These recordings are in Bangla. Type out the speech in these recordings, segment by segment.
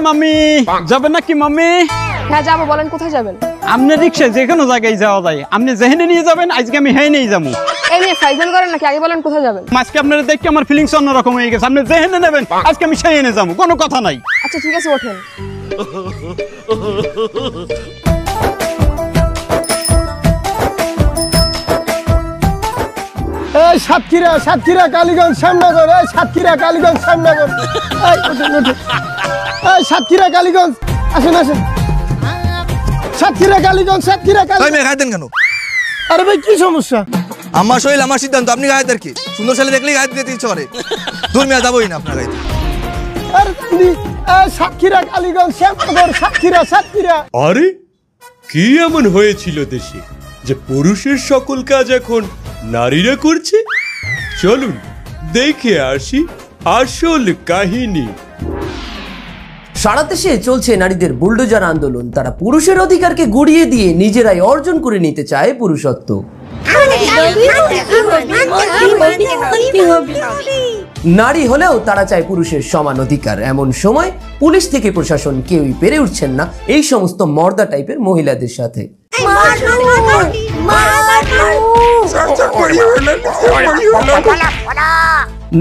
মামি যাবেন নাকি মামি? হ্যাঁ যাবো, বলেন কোথায় যাবেন? আপনি রিক্সায় যে কোনো জায়গায় যাওয়া যায়, আপনি যেখানে নিয়ে যাবেন আজকে আমি হেই নিয়ে যাবো। এই নিয়ে ফাইজলামি করেন নাকি? আগে বলেন কোথায় যাবেন। আজকে আপনারা দেখে আমার ফিলিংস অন্যরকম হয়ে গেছে। আপনি যেখানে নেবেন আজকে আমি সেই এনে যাবো, কোনো কথা নাই। আচ্ছা ঠিক আছে, ওঠেন। এই সাতক্ষীরা সাতক্ষীরা কালীগঞ্জ শ্যামনগর, এই সাতক্ষীরা কালীগঞ্জ শ্যামনগর, এই সাতক্ষীরা কালীগঞ্জ, আসেন আসেন। সাতক্ষীরা কালীগঞ্জ, সাতক্ষীরা কালীগঞ্জ। ভাই গায়ে দেন কেন? আরে ভাই কি সমস্যা? আমার শরীর আমার সিদ্ধান্ত, আপনি গায়ে দেন কি? সুন্দর ছেলে দেখলেই গায়ে দিতে ইচ্ছে করে। দূর মিয়া যাবোই না আপনার গায়ে। আরে তুমি সাতক্ষীরা কালীগঞ্জ শ্যামনগর, সাতক্ষীরা সাতক্ষীরা। আরে কি এমন হয়েছিল দেশে যে পুরুষের সকল কাজ এখন নারীরা করছে? চলুন দেখে আসি আসল কাহিনী। সারা দেশে চলছে নারীদের বুলডোজার আন্দোলন। তারা পুরুষের অধিকারকে গুড়িয়ে দিয়ে নিজেরাই অর্জন করে নিতে চায় পুরুষত্ব। নারী হলেও তারা চায় পুরুষের সমান অধিকার। এমন সময় পুলিশ থেকে প্রশাসন কেউই পেরে উঠছেন না এই সমস্ত মর্দা টাইপের মহিলাদের সাথে।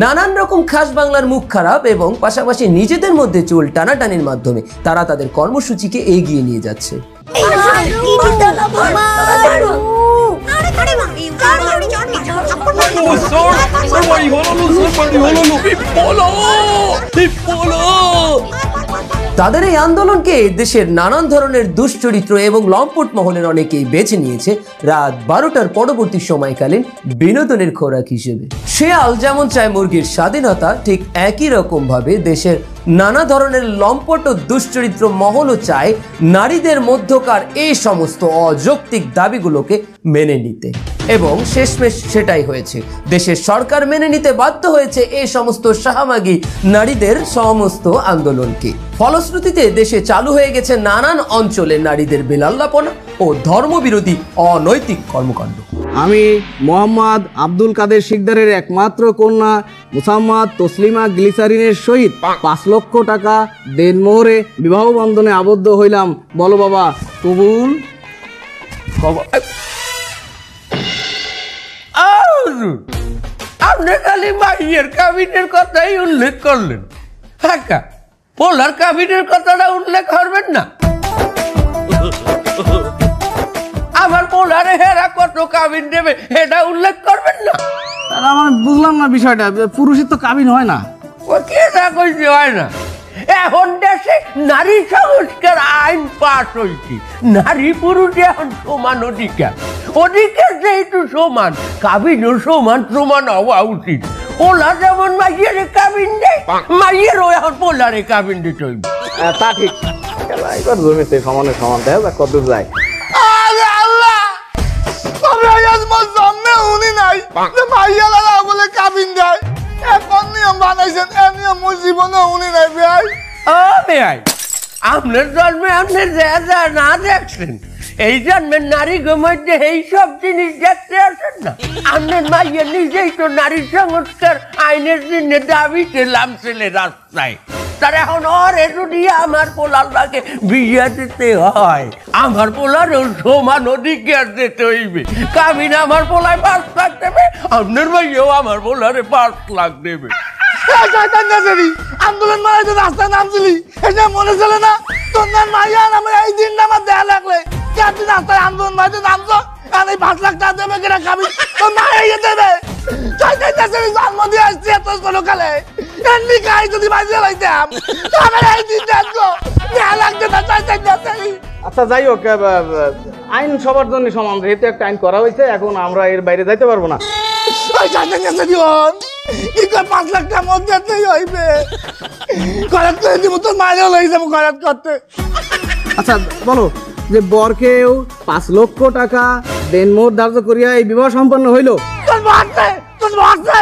নানান রকম খাস বাংলার মুখ খারাপ এবং পাশাপাশি নিজেদের মধ্যে চুল টানাটানির মাধ্যমে তারা তাদের কর্মসূচিকে এগিয়ে নিয়ে যাচ্ছে। তাদের এই আন্দোলনকে দেশের নানান ধরনের দুশ্চরিত্র এবং লম্পট মহলের অনেকেই বেছে নিয়েছে রাত 12টার পরবর্তী সময়কালীন বিনোদনের খোরাক হিসেবে। শেয়াল যেমন চায় মুরগির স্বাধীনতা, ঠিক একই রকম ভাবে দেশের নানা ধরনের লম্পট ও দুশ্চরিত্র মহলও চায় নারীদের মধ্যকার এই সমস্ত অযৌক্তিক দাবিগুলোকে মেনে নিতে। এবং শেষমেশ সেটাই হয়েছে। দেশের সরকার মেনে নিতে বাধ্য হয়েছে এই সমস্ত সাহামাগী নারীদের সমস্ত আন্দোলনকে। ফলশ্রুতিতে দেশে চালু হয়ে গেছে নানান অঞ্চলে নারীদের বেলাল্লাপনা ও ধর্মবিরোধী অনৈতিক কর্মকাণ্ড। আমি মোহাম্মদ আব্দুল কাদের শিকদারের একমাত্র কন্যা মুসাম্মাদ তসলিমা গ্লিসারিনের সহিত 5 লক্ষ টাকা দেনমোহরে বিবাহ বন্ধনে আবদ্ধ হইলাম। বলো বাবা কবুল? আপনি খালি মাইয়ের কাবিনের কথাই উল্লেখ করলেন, হ্যাঁ পোলার কাবিনের কথাটা উল্লেখ করবেন না? আমার পোলারে হেরা কত কাবিন দেবে এটা উল্লেখ করবেন না? আমার বুঝলাম না বিষয়টা, পুরুষের তো কাবিন হয় না। ও কে না কইছে হয় না? এখন দেশে নারী সংস্কার আইন পাস হয়েছে, নারী পুরুষ এখন সমান অধিকার। অধিকার যেহেতু সমান, কাবিনও সমান সমান হওয়া উচিত। পোলা যেমন মাইয়ের কাবিন দেয়, মাইয়েরও এখন পোলারে কাবিন দিতে হইবে। তা ঠিক, এবার জমিতে সমানে সমান দেয় কত যায়। উনি নাই মাইয়ালা বলে কাবিন দেয়, এখন নিয়ম বানাইছেন, এ নিয়ম মোর জীবনে উনি নাই। ভাই ও ভাই, আপনার জন্মে আপনি যা যা না দেখছেন, এই জন্মের নারী মধ্যে এই সব জিনিস দেখতে আসেন না। আপনার মাইয়া নিজেই তো নারী সংস্কার আইনের জন্য দাবিতে নামছিলে রাস্তায়। তার এখন ওরে যদি আমার পোলারটাকে বিয়ে দিতে হয়, আমার পোলারও সমান অধিকার দিতে হইবে। কাবিন আমার পোলায় 5 লাখ দেবে, আপনার ভাইও আমার পোলারে 5 লাখ দেবে। আন্দোলন মানে তো রাস্তায় নামছিলি, এটা মনে চলে না? তোর মাইয়া আমার এই দিনটা আমার দেয়া লাগলে তুই রাস্তায় আন্দোলন মাইতে নামছো, আর এই 5 লাখ টাকা দেবে কিনা কাবিন তোর মাইয়া দেবে? জন্ম দিয়ে আসছি এত ছোটকালে, এমনি গাই যদি বাজিয়ে লাইতাম আমার এই দিনটা দেয়া লাগতে না। আচ্ছা যাই হোক, আইন সবার জন্য সমান, যেহেতু একটা আইন করা হয়েছে, এখন আমরা এর বাইরে যাইতে পারবো না। 5 লাখ টাকার মধ্যে হইবে, করাত করে দিব, তোর মায়েরও লই যাবো করাত করতে। আচ্ছা বলো যে বরকেও 5 লক্ষ টাকা দেনমোহর ধার্য করিয়া এই বিবাহ সম্পন্ন হইল। তোর বাড়ছে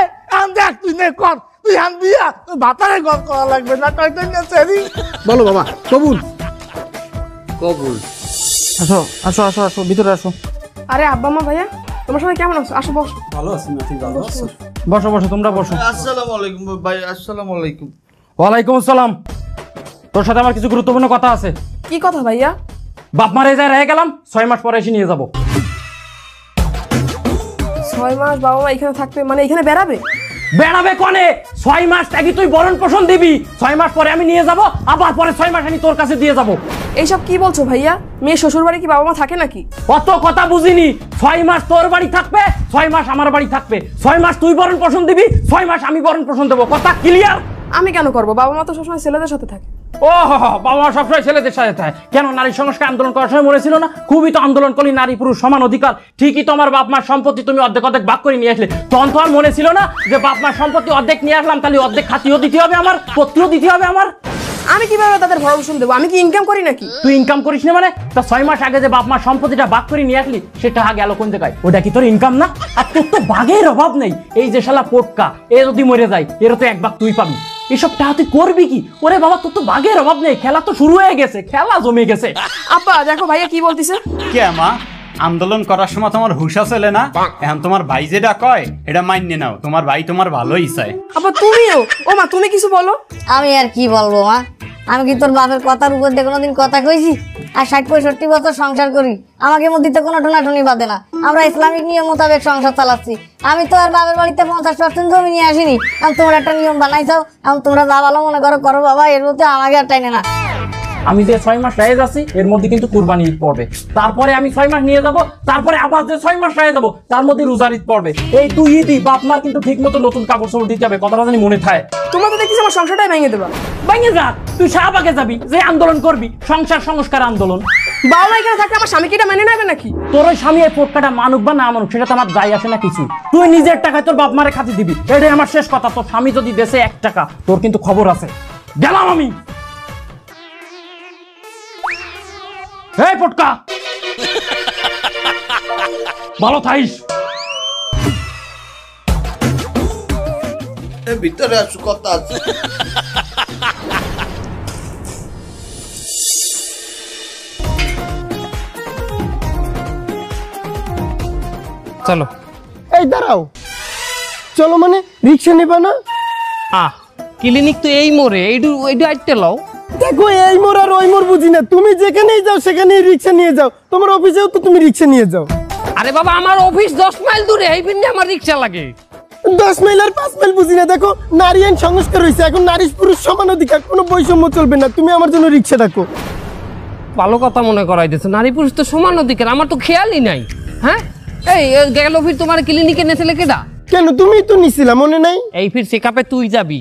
দেখ, তুই নে কর, তুই আন দিয়া তোর ভাতারে ঘর করা লাগবে না। বলো বাবা কবুল? কবুল। আসো আসো আসো আসো, ভিতরে আসো। আরে আব্বা মা ভাইয়া, তোমার সবাই কেমন আছো? আসো বসো। ভালো আছি না? ঠিক ভালো আছো? বসো বসো, তোমরা বসো। আসসালামু আলাইকুম ভাই। আসসালামু আলাইকুম। ওয়ালাইকুম আসসালাম। তোর সাথে আমার কিছু গুরুত্বপূর্ণ কথা আছে। কি কথা ভাইয়া? বাপ মারে যায় রয়ে গেলাম, 6 মাস পরে এসে নিয়ে যাব। 6 মাস বাবা মা এখানে থাকবে মানে এখানে বেড়াবে? বেড়াবে কোনে? 6 মাস আগে তুই বরণ পোষণ দিবি, 6 মাস পরে আমি নিয়ে যাব, আবার পরে 6 মাস আমি তোর কাছে দিয়ে যাব। এইসব কি বলছো ভাইয়া? মেয়ে শ্বশুর বাড়ি কি বাবা মা থাকে নাকি? অত কথা বুঝিনি। 6 মাস তোর বাড়ি থাকবে, 6 মাস আমার বাড়ি থাকবে। 6 মাস তুই বরণ পোষণ দিবি, 6 মাস আমি বরণ পোষণ দেবো। কথা ক্লিয়ার? আমি কেন করবো? বাবা মা তো সবসময় ছেলেদের সাথে থাকে। ও বাবা মা সবসময় ছেলেদের সাথে থাকে কেন? নারী সংস্কার আন্দোলন করার সময় মনে ছিল না? খুবই তো আন্দোলন করলি, নারী পুরুষ সমান অধিকার। ঠিকই তো আমার বাপ মার সম্পত্তি তুমি অর্ধেক অর্ধেক ভাগ করে নিয়ে আসলে। তখন তো আর মনে ছিল না যে বাপ মার সম্পত্তি অর্ধেক নিয়ে আসলাম, তাহলে অর্ধেক খাতিও দিতে হবে আমার, পত্রও দিতে হবে আমার। আমি কিভাবে তাদের ভরণ পোষণ দেবো? আমি কি ইনকাম করি নাকি? তুই ইনকাম করিস না মানে? তা 6 মাস আগে যে বাপ মার সম্পত্তিটা ভাগ করে নিয়ে আসলি সেটা গেল কোন জায়গায়? ওটা কি তোর ইনকাম না? আর তোর তো বাঘের অভাব নেই। এই যে শালা পোটকা, এ যদি মরে যায় এর তো 1 ভাগ তুই পাবি। এসব টাকা তুই করবি কি? ওরে বাবা, তোর তো বাঘের অভাব নেই। খেলা তো শুরু হয়ে গেছে, খেলা জমে গেছে। আব্বা দেখো ভাইয়া কি বলতিছে। কে মা, আন্দোলন করার সময় তোমার হুশা ছেলে না? এখন তোমার ভাই যেটা কয় এটা মাইনে নাও, তোমার ভাই তোমার ভালোই চায়। আব্বা তুমিও? ও মা তুমি কিছু বলো। আমি আর কি বলবো মা, আমি কি তোর বাপের কথার উপর দিয়ে কোনোদিন কথা কইছি? আর 60-65 বছর সংসার করি, আমাকে মধ্যে তো কোনো ঠোনাঠুনি বাদে না। আমরা ইসলামিক নিয়ম মোতাবেক সংসার চালাচ্ছি। আমি তো আর বাপের বাড়িতে 50% জমি নিয়ে আসিনি। এখন তোমরা একটা নিয়ম বানাইছাও, এখন তোমরা যা ভালো মনে করো করো বাবা, এর মধ্যে আমাকে আর টাইনে না। আমি যে 6 মাস রায় যাচ্ছি এর মধ্যে কিন্তু কুরবানি ঈদ পড়বে, তারপরে আমি 6 মাস নিয়ে যাব, তারপরে আবার যে 6 মাস রায় যাবো তার মধ্যে রোজার ঈদ পড়বে। এই তুই ঈদই বাপ মার কিন্তু ঠিক মতো নতুন কাপড় চোপড় দিতে হবে, কথাটা জানি মনে থাকে। তোমরা তো দেখছিস আমার সংসারটাই ভেঙে দেবা। ভেঙে যা, তুই শাহবাগে যাবি, যে আন্দোলন করবি সংসার সংস্কার আন্দোলন। বাবা মা এখানে থাকলে আমার স্বামীকে এটা মেনে নেবে নাকি? তোর ওই স্বামী এই পোটকাটা মানুক বা না মানুক সেটা তো আমার যাই আসে না কিছু। তুই নিজের টাকায় তোর বাপ মারে খাতি দিবি, এটাই আমার শেষ কথা। তোর স্বামী যদি দেশে 1 টাকা, তোর কিন্তু খবর আছে। গেলাম আমি। এই পোটকা, ভালো থাইস। ভিতরে আসু, কথা আছে। চলো। এই দাঁড়াও, চলো মানে রিক্সা নেবা না? ক্লিনিক তো এই মোড়ে, এইটু আইতে লও। দেখো এই মোড় আর ওই মোড় বুঝি না, তুমি যেখানেই যাও সেখানেই রিক্সা নিয়ে যাও। তোমার অফিসেও তো তুমি রিক্সা নিয়ে যাও। আরে বাবা, আমার অফিস 10 মাইল দূরে, এই পিনে আমার রিক্সা লাগে। 10 মাইল আর 5 মাইল বুঝি না। দেখো নারী আইন সংস্কার হয়েছে, এখন নারী পুরুষ সমান অধিকার, কোনো বৈষম্য চলবে না। তুমি আমার জন্য রিক্সা ডাকো। ভালো কথা মনে করাই দিয়েছো, নারী পুরুষ তো সমান অধিকার, আমার তো খেয়ালই নাই। হ্যাঁ, এই গেল ফির তোমার ক্লিনিকে নেছিলে কেডা? কেন, তুমি তো নিছিলা, মনে নাই? এই ফির চেকআপে তুই যাবি।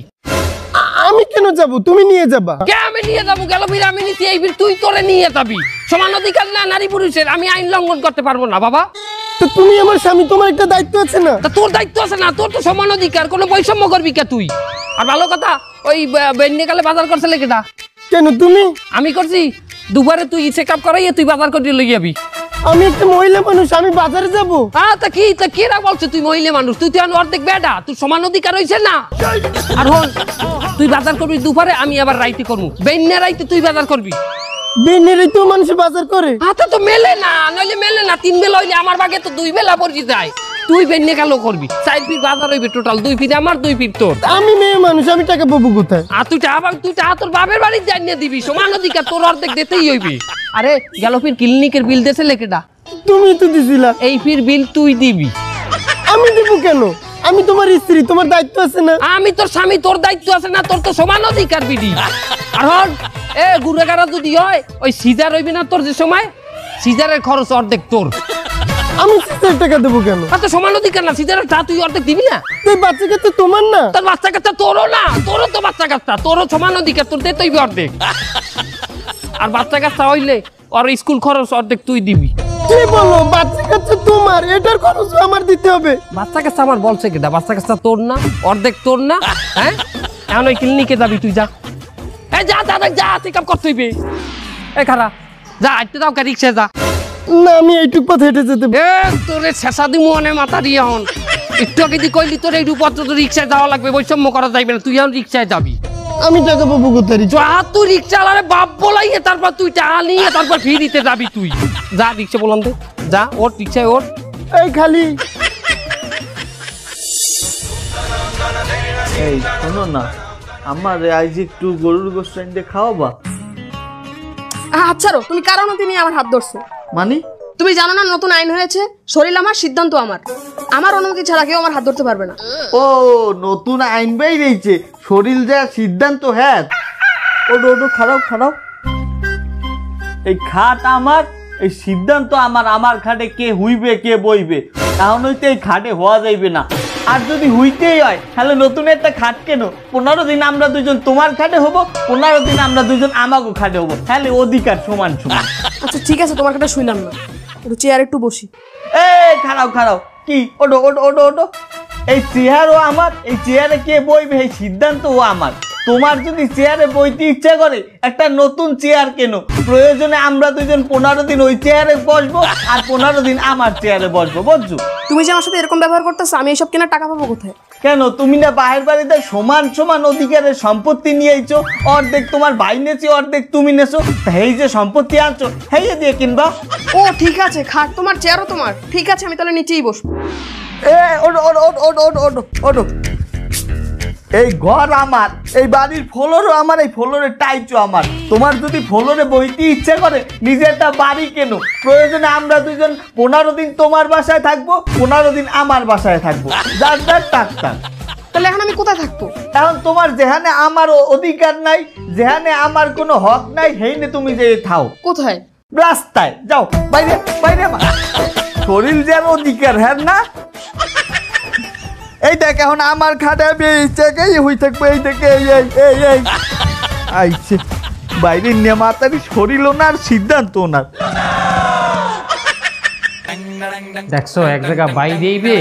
আমি কেন যাব? তুমি নিয়ে যাবা। কে আমি নিয়ে যাবো? গেল ফির আমি নিছি, এই ফির তুই তোরে নিয়ে যাবি। সমান অধিকার না নারী পুরুষের, আমি আইন লঙ্ঘন করতে পারবো না বাবা। তো তুমি আমার স্বামী, তোমার একটা দায়িত্ব আছে না? তা তোর দায়িত্ব আছে না? তোর তো সমান অধিকার, কোনো বৈষম্য করবি কে তুই? আর ভালো কথা, ওই বেন্যকালে বাজার করছিলে কেডা? কেন তুমি? আমি করছি। দুবারে তুই চেকআপ করাইয়ে তুই বাজার করে লই যাবি। আমি একটা মহিলা মানুষ, আমি বাজারে যাব। তা কেরা বলছে তুই মহিলা মানুষ? তুই তো অর্ধেক বেডা, তুই সমান অধিকার হইছে না? আর হল, তুই বাজার করবি দুপুরে, আমি আবার রাইতে করবো। বেন্যা রাইতে তুই বাজার করবি। বেন্যারে তো মানুষ বাজার করে। হাতে তো মেলে না, নইলে মেলে না। 3 বেলা হইলে আমার বাগে তো 2 বেলা পড়ি যায়। তুই বেন্যা গেল করবি, 4 ফিট বাজার হইবে টোটাল, 2 ফিট আমার 2 ফিট তোর। আমি মেয়ে মানুষ, আমি টাকা পাবো কোথায়? আর তুই টাকা তোর বাপের বাড়ি জানিয়ে দিবি। সমান অধিকার, তোর অর্ধেক দিতেই হইবে। আরে গেল ফির ক্লিনিকের বিল দেছে লেকেডা? তুমি তো দিছিলা। এই ফির বিল তুই দিবি। আমি দিব কেন? আমি তোমার স্ত্রী, তোমার দায়িত্ব আছে না? আমি তোর স্বামী, তোর দায়িত্ব আছে না? তোর তো সমান অধিকার বিধি। আর হন, গুড়াগাড়া যদি হয়, ওই সিজার হইবি না তোর যে সময়, সিজারের খরচ অর্ধেক তোর। আমি সিজার টাকা দেবো কেন? তো সমান অধিকার না, সিজারের টা তুই অর্ধেক দিবি না? তুই বাচ্চা কাচ্চা তোমার না? তোর বাচ্চা কাচ্চা তোরও না, তোরও তো বাচ্চা কাচ্চা, তোরও সমান অধিকার, তোর দিতেই অর্ধেক। আর বাচ্চা কাচ্চা হইলে ওর স্কুল খরচ অর্ধেক তুই দিবি। কি বলো? বাচ্চা কাচ্চা তোমার, এটার খরচ আমার দিতে হবে? বাচ্চা কাচ্চা আমার বলছে কেটা? বাচ্চা কাচ্চা তোর না, অর্ধেক তোর না? হ্যাঁ, এখন ওই ক্লিনিকে যাবি তুই, যা। যা দাদা, যা চেকআপ করতে হইবে। খারা যা, আইতে দাও, রিক্সা যা। না, আমি এইটুক পথ হেঁটে যেতে। তোরে শেষা দিমু অনে মাথা দিয়ে হন। একটু আগে দি কইলি তোর এইটুক পথ তো রিক্সায় যাওয়া লাগবে, বৈষম্য করা যাইবে না। তুই এখন রিক্সায় যাবি। আমি টাকা পাবো কোথায়? তুই রিক্সা আলারে বাপ বলাইয়ে তারপর তুই টাকা নিয়ে তারপর ফিরিতে যাবি তুই। যা রিক্সা বলান দে, যা ওর রিক্সায় ওর। এই খালি এই শোনো না, আমার আজ একটু গরুর গোশত এনে খাওয়াবা? আচ্ছা রো, তুমি কার অনুমতি নিয়ে আমার হাত ধরছো? মানে তুমি জানো না নতুন আইন হয়েছে, শরীর আমার সিদ্ধান্ত আমার, আমার অনুমতি ছাড়া কেউ আমার হাত ধরতে পারবে না। ও নতুন আইন বেরিয়েছে, শরীর যা সিদ্ধান্ত। হ্যাঁ ওটো ওটো খারাপ খারাপ। এই খাট আমার, এই সিদ্ধান্ত আমার। আমার খাটে কে হুইবে কে বইবে, তাহলে তো এই খাটে হওয়া যাইবে না। আর যদি হইতেই হয় তাহলে নতুন একটা খাট কেন? 15 দিন আমরা দুজন তোমার খাটে হবো, 15 দিন আমরা দুজন আমাকে খাটে হবো, তাহলে অধিকার সমান সমান। আচ্ছা ঠিক আছে, তোমার কথা শুনলাম না, একটু চেয়ার একটু বসি। এই খারাপ খারাপ কি? ওটো ওটো ওটো ওটো। এই চেয়ারও আমার, এই চেয়ারে কে বইবে এই সিদ্ধান্তও আমার। তোমার যদি চেয়ারে বইতে ইচ্ছা করে একটা নতুন চেয়ার কেন, প্রয়োজনে আমরা দুজন 15 দিন ওই চেয়ারে বসবো আর 15 দিন আমার চেয়ারে বসবো, বুঝছো? তুমি যে আমার সাথে এরকম ব্যবহার করতেছো, আমি এইসব কেনার টাকা পাবো কোথায়? কেন তুমি না বাহির বাড়িতে সমান সমান অধিকারের সম্পত্তি নিয়েছো? অর্ধেক তোমার ভাই নেছে, অর্ধেক তুমি নেছো, এই যে সম্পত্তি আনছো হেয়ে দিয়ে কিনবা। ও ঠিক আছে, খাট তোমার, চেয়ারও তোমার, ঠিক আছে আমি তাহলে নিচেই বসবো। ওটো ওটো ওটো ওটো ওটো ওটো ওটো। এই ঘর আমার, এই বাড়ির ফ্লোরও আমার, এই ফ্লোরের টাইচও আমার। তোমার যদি ফ্লোরে বইতে ইচ্ছা করে নিজে একটা বাড়ি কেন, প্রয়োজনে আমরা দুজন 15 দিন তোমার বাসায় থাকবো, 15 দিন আমার বাসায় থাকবো, যার যার টাক টাক। তাহলে এখন আমি কোথায় থাকবো? এখন তোমার যেখানে আমার অধিকার নাই, যেখানে আমার কোনো হক নাই, সেইনে তুমি যে থাও। কোথায়? রাস্তায় যাও, বাইরে বাইরে। শরীর যেন অধিকার, হ্যাঁ না? এই দেখ এখন আমার খাটে হই থাকবো, এই দেখে এই আইছে বাইরে নেমাতারি শরীর ওনার, সিদ্ধান্ত ওনার। দেখছো এক জায়গা বাই দিইবে,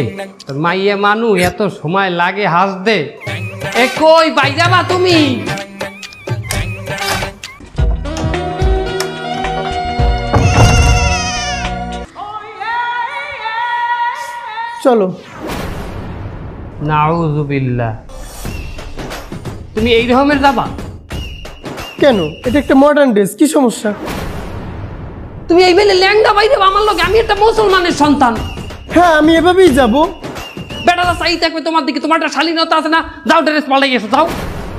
মাইয়া মানু এত সময় লাগে হাসতে। এ কই বাই যাবা তুমি? চলো। নাউযুবিল্লাহ, তুমি এই রকমের যাবা কেন? এটা একটা মডার্ন ড্রেস, কি সমস্যা? তুমি এই বেলে ল্যাংদা বাইরে আমার লোক, আমি একটা মুসলমানের সন্তান। হ্যাঁ আমি এভাবেই যাব। বেটারা চাই থাকবে তোমার দিকে, তোমার একটা শালীনতা আছে না? যাও ড্রেস পাল্টে গেছো, যাও।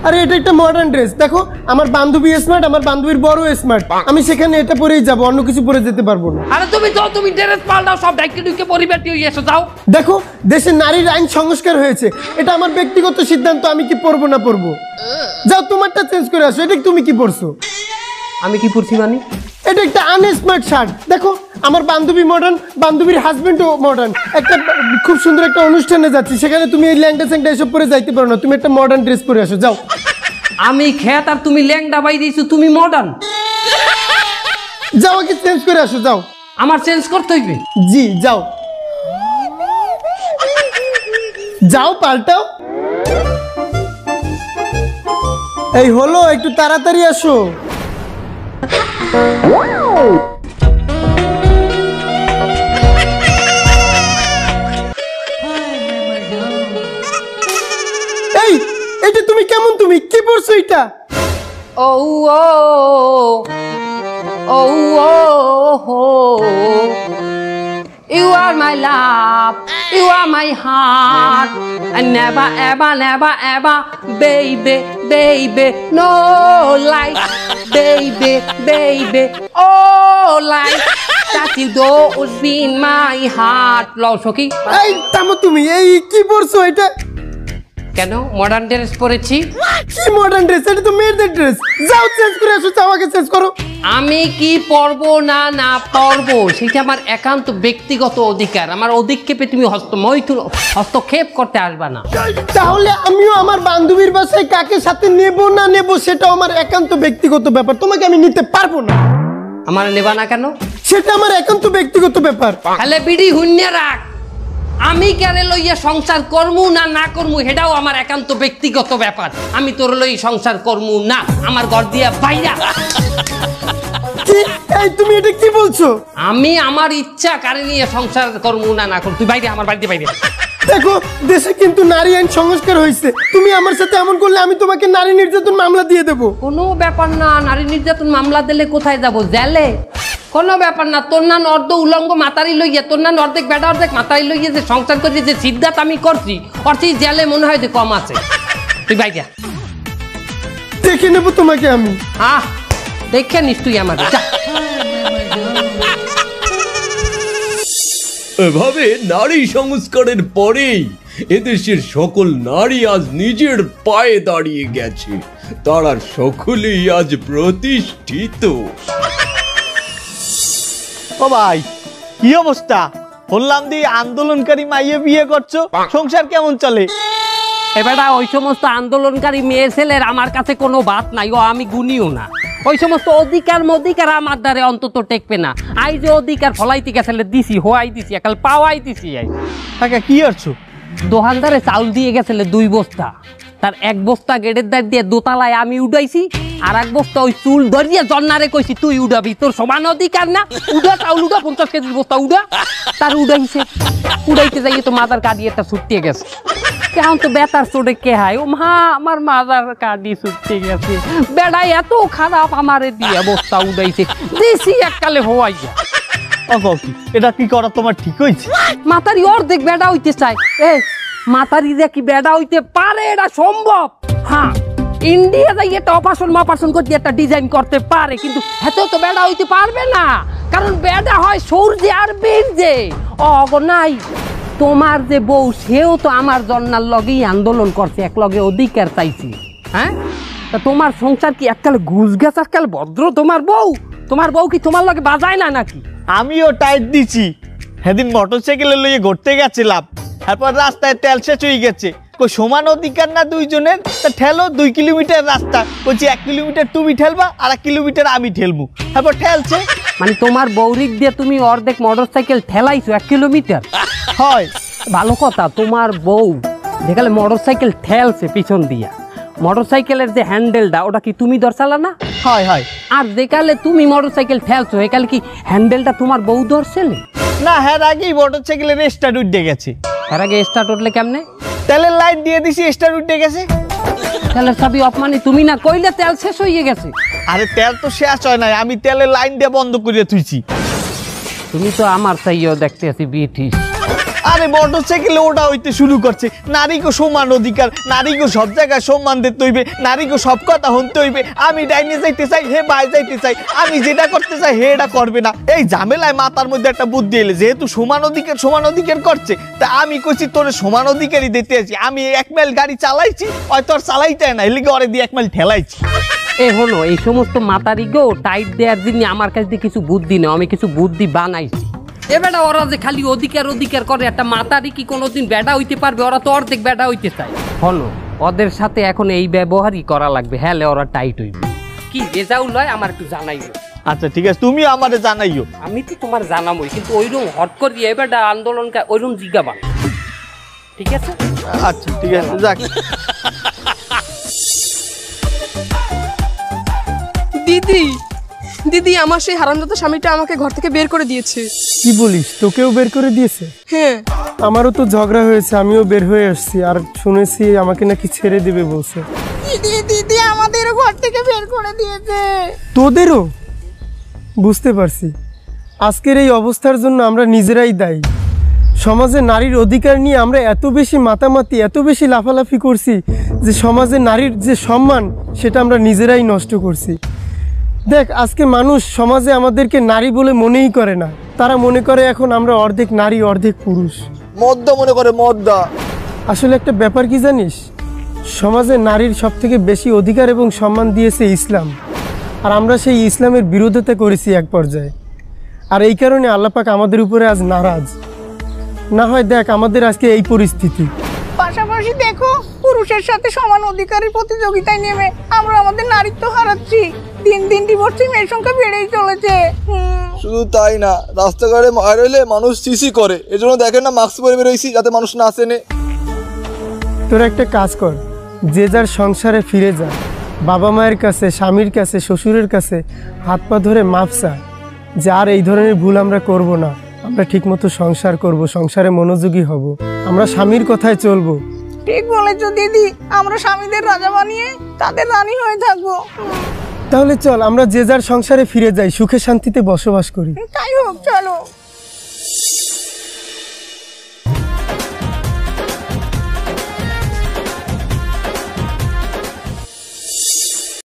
আরে এটা একটা মডার্ন ড্রেস, দেখো আমার বান্ধবী স্মার্ট, আমার বান্ধবীর বড় স্মার্ট, আমি সেখানে এটা পরেই যাব, অন্য কিছু পরে যেতে পারবো না। আরে তুমি যাও, তুমি ড্রেস পাল্টাও, সব ডাইকে ডুইকে পরিবারটি হয়ে এসো, যাও। দেখো দেশে নারীর আইন সংস্কার হয়েছে, এটা আমার ব্যক্তিগত সিদ্ধান্ত, আমি কি পরবো না পরবো। যাও তোমারটা চেঞ্জ করে আসো। এটা তুমি কি পরছো? আমি কি পরছি মানে? এটা একটা আনস্মার্ট শার্ট। দেখো আমার বান্ধবী মডার্ন, বান্ধবীর হাজবেন্ডও মডার্ন, একটা খুব সুন্দর একটা অনুষ্ঠানে যাচ্ছি, সেখানে তুমি এই ল্যাংটা স্যাংটা এসব পরে যাইতে পারো না, তুমি একটা মডার্ন ড্রেস পরে আসো, যাও। আমি খেত আর তুমি ল্যাংটা বাই দিয়েছো, তুমি মডার্ন। যাও আগে চেঞ্জ করে আসো, যাও। আমার চেঞ্জ করতে হইবে? জি যাও যাও, পাল্টাও। এই হলো, একটু তাড়াতাড়ি আসো। এই এটা তুমি কেমন, তুমি কি পড়ছো এটা? ও ও ও ও You are my love, you are my heart, and never ever, never ever, baby, baby, no life, baby, baby, oh life, that you don't be in my heart. লও সখী। এই থামো তুমি, এই কি পড়ছো এটা? কেন মডার্ন ড্রেস পরেছি? কি মডার্ন ড্রেস? এটা তো মেয়েদের ড্রেস। যাও চেঞ্জ করে আসো, যাও আগে চেঞ্জ করো। আমি কি পরবো না না পরবো সেটা আমার একান্ত ব্যক্তিগত অধিকার, আমার অধিক্ষেপে তুমি হস্তক্ষেপ করতে আসবা না। তাহলে আমিও আমার বান্ধবীর বাসায় কাকে সাথে নেব না নেব সেটা আমার একান্ত ব্যক্তিগত ব্যাপার, তোমাকে আমি নিতে পারবো না। আমার নেবা না কেন? সেটা আমার একান্ত ব্যক্তিগত ব্যাপার। তাহলে বিড়ি হুন্যে রাখ, আমি কেন লইয়া সংসার করমু না না করমু সেটাও আমার একান্ত ব্যক্তিগত ব্যাপার। আমি তোর লই সংসার করমু না, আমার ঘর দিয়া বাইরা। কি এই তুমি এটা কি বলছো? আমি আমার ইচ্ছা কারে নিয়ে সংসার করমু না না করমু, তুই বাইরে, আমার বাড়িতে বাইরে। দেখো দেশে কিন্তু নারী আইন সংস্কার হয়েছে, তুমি আমার সাথে এমন করলে আমি তোমাকে নারী নির্যাতন মামলা দিয়ে দেবো। কোনো ব্যাপার না, নারী নির্যাতন মামলা দিলে কোথায় যাব? জেলে। কোনো ব্যাপার না, তোর না অর্ধ উলঙ্গ মাতারি লইয়া, তোর না অর্ধেক বেটা অর্ধেক মাতারি লইয়া যে সংসার করি, যে সিদ্ধান্ত আমি করছি, অর্থে জেলে মনে হয় যে কম আছে। তুই বাইরে। দেখে নেবো তোমাকে আমি। দেখে নিস তুই আমাদের। এভাবে নারী সংস্কারের পরেই এদেশের সকল নারী আজ নিজের পায়ে দাঁড়িয়ে গেছে, তারা সকলেই আজ প্রতিষ্ঠিত। ও ভাই, কি অবস্থা? বললাম দি আন্দোলনকারী মাইয়ে বিয়ে করছো, সংসার কেমন চলে? এবারে ওই সমস্ত আন্দোলনকারী মেয়ে ছেলের আমার কাছে কোনো বাত নাই, ও আমি গুনিও না। ওই সমস্ত অধিকার আমার দ্বারে অন্তত টেকবে না। আই যে অধিকার ফলাইতে গেছে দিছি, হোয়াই দিছি, একাল পাওয়াই দিছি। কাকা কি করছো? দোকানদারে চাউল দিয়ে গেছিল 2 বস্তা, তার 1 বস্তা গেটের দ্বার দিয়ে দোতলায় আমি উঠাইছি, আর 1 বস্তা ওই চুল ধরিয়ে জন্নারে কইছি তুই উড়াবি, তোর সমান অধিকার না, উড়া চাউল উড়া, 50 কেজির বস্তা উড়া। তার উড়াইছে, উড়াইতে যাইয়ে তো মাদার কাটি একটা ছুটতে গেছে। এখন তো বেতার চোটে কে হায়, ও মা আমার মাদার কাটি ছুটতে গেছে। বেড়াই এত খারাপ আমারে দিয়ে বস্তা উড়াইছে, দিছি এককালে হওয়াইয়া। এটা কি করা তোমার ঠিক হয়েছে? মাতারি অর্ধেক বেড়া হইতে চায়, মাতারি দেখি বেড়া হইতে পারে, এটা সম্ভব। হ্যাঁ, ইন্ডিয়া যাই একটা অপারেশন করতে একটা ডিজাইন করতে পারে, কিন্তু হেতেও তো বেড়া হইতে পারবে না, কারণ বেড়া হয় সূর্যে আর বীর্যে। নাই তোমার যে বউ, সেও তো আমার জন্নার লগেই আন্দোলন করছে, এক লগে অধিকার চাইছি। হ্যাঁ, তা তোমার সংসার কি এককালে ঘুষ গেছে, এককালে ভদ্র তোমার বউ? তোমার বউ কি তোমার লগে বাজায় না নাকি? আমিও টাইট দিছি, সেদিন মোটরসাইকেলে লইয়ে ঘুরতে গেছিলাম, তারপর রাস্তায় তেল শেষ হয়ে গেছে, কই সমান অধিকার না দুইজনের? তা ঠেলো 2 কিলোমিটার রাস্তা, বলছি 1 কিলোমিটার তুমি ঠেলবা আর 1 কিলোমিটার আমি ঠেলবো, তারপর ঠেলছে। মানে তোমার বৌরিক দিয়ে তুমি অর্ধেক মোটরসাইকেল ঠেলাইছো 1 কিলোমিটার? হয়, ভালো কথা। তোমার বউ যেখানে মোটরসাইকেল ঠেলছে পিছন দিয়া, মোটরসাইকেলের যে হ্যান্ডেলটা ওটা কি তুমি ধরছালা না? হয় হয়। আর যেকালে তুমি মোটরসাইকেল ঠেলছো, একালে কি হ্যান্ডেলটা তোমার বউ ধরছিলে? না, হ্যাঁ আগেই মোটরসাইকেলের স্টার্ট উঠে গেছে। এর আগে স্টার্ট উঠলে কেমনে? তেলের লাইট দিয়ে দিছি, স্টার্ট উঠে গেছে। তেলের চাবি অফ মানে তুমি না কইলে তেল শেষ হয়ে গেছে? আরে তেল তো শেষ হয় নাই, আমি তেলের লাইন দিয়ে বন্ধ করে থুইছি। তুমি তো আমার চাইও দেখতে আছি বিয়ে। আরে মোটরসাইকেলে ওটা হইতে শুরু করছে, নারীকে সমান অধিকার, নারীকে সব জায়গায় সম্মান দিতে হইবে, নারীকে সব কথা শুনতে হইবে। আমি ডাইনে যাইতে চাই, হে বাই যাইতে চাই, আমি যেটা করতে চাই হে এটা করবে না। এই ঝামেলায় মাথার মধ্যে একটা বুদ্ধি এলে, যেহেতু সমান অধিকার করছে, তা আমি কইছি তোরে সমান অধিকারই দিতে আছি। আমি 1 মাইল গাড়ি চালাইছি, হয়তো আর চালাইতে না, এলিগে ওরে দিয়ে 1 মাইল ঠেলাইছি। হলো এই সমস্ত মাতারিকেও টাইট দেওয়ার জন্য আমার কাছে দিয়ে কিছু বুদ্ধি নেই, আমি কিছু বুদ্ধি বানাইছি। এবারে ওরা যে খালি অধিকার করে, একটা মাতারি কি কোনোদিন বেড়া হইতে পারবে? ওরা তো অর্ধেক বেড়া হইতে চায়। হলো ওদের সাথে এখন এই ব্যবহারই করা লাগবে, হ্যাঁ ওরা টাইট হইবে। কি রেজাউল হয় আমার একটু জানাইও। আচ্ছা ঠিক আছে, তুমি আমারে জানাইও। আমি তো তোমার জানাবোই, কিন্তু ওইরকম হট করি এবারটা আন্দোলন ওইরকম জিজ্ঞাবা, ঠিক আছে? আচ্ছা ঠিক আছে, যাক। দিদি আমার সেই হারামজাদা স্বামীটা আমাকে ঘর থেকে বের করে দিয়েছে। কি বলিস, তোকেও বের করে দিয়েছে? হ্যাঁ, আমারও তো ঝগড়া হয়েছে, আমিও বের হয়ে আসছি, আর শুনেছি আমাকে নাকি ছেড়ে দেবে বলছে। দিদি আমাদেরও ঘর থেকে বের করে দিয়েছে। তোদেরও? বুঝতে পারছি, আজকের এই অবস্থার জন্য আমরা নিজেরাই দায়ী। সমাজে নারীর অধিকার নিয়ে আমরা এত বেশি মাতামাতি, এত বেশি লাফালাফি করছি যে সমাজে নারীর যে সম্মান সেটা আমরা নিজেরাই নষ্ট করছি। দেখ, আজকে মানুষ সমাজে আমাদেরকে নারী বলে মনেই করে না, তারা মনে করে এখন আমরা অর্ধেক নারী অর্ধেক পুরুষ, মদ্দা মনে করে, মদ্দা। আসলে একটা ব্যাপার কি জানিস, সমাজে নারীর সবথেকে বেশি অধিকার এবং সম্মান দিয়েছে ইসলাম, আর আমরা সেই ইসলামের বিরোধিতা করেছি এক পর্যায়ে, আর এই কারণে আল্লাহ পাক আমাদের উপরে আজ নারাজ। না হয় দেখ আমাদের আজকে এই পরিস্থিতি। পাশাপাশি দেখো, পুরুষের সাথে সমান অধিকারের প্রতিযোগিতায় নেমে আমরা আমাদের নারীত্ব হারাচ্ছি। দিন দিন ডিভোর্সি মেয়ের সংখ্যা বেড়েই চলেছে। শুধু তাই না, রাস্তাঘাটে মার হইলে মানুষ সিসি করে, এজন্য দেখেন না মাস্ক পরে বেরোইছি যাতে মানুষ না চেনে। তোরা একটা কাজ কর, যে যার সংসারে ফিরে যা, বাবা মায়ের কাছে, স্বামীর কাছে, শ্বশুরের কাছে হাত পা ধরে মাফ চা, যে আর এই ধরনের ভুল আমরা করব না, আমরা ঠিকমতো সংসার করব, সংসারে মনোযোগী হব, আমরা স্বামীর কথায় চলবো। ঠিক বলেছো দিদি, আমরা স্বামীদের রাজা বানিয়ে তাদের রানী হয়ে থাকবো। তাহলে চল আমরা যে যার সংসারে ফিরে যাই, সুখে শান্তিতে বসবাস করি। তাই হোক, চলো।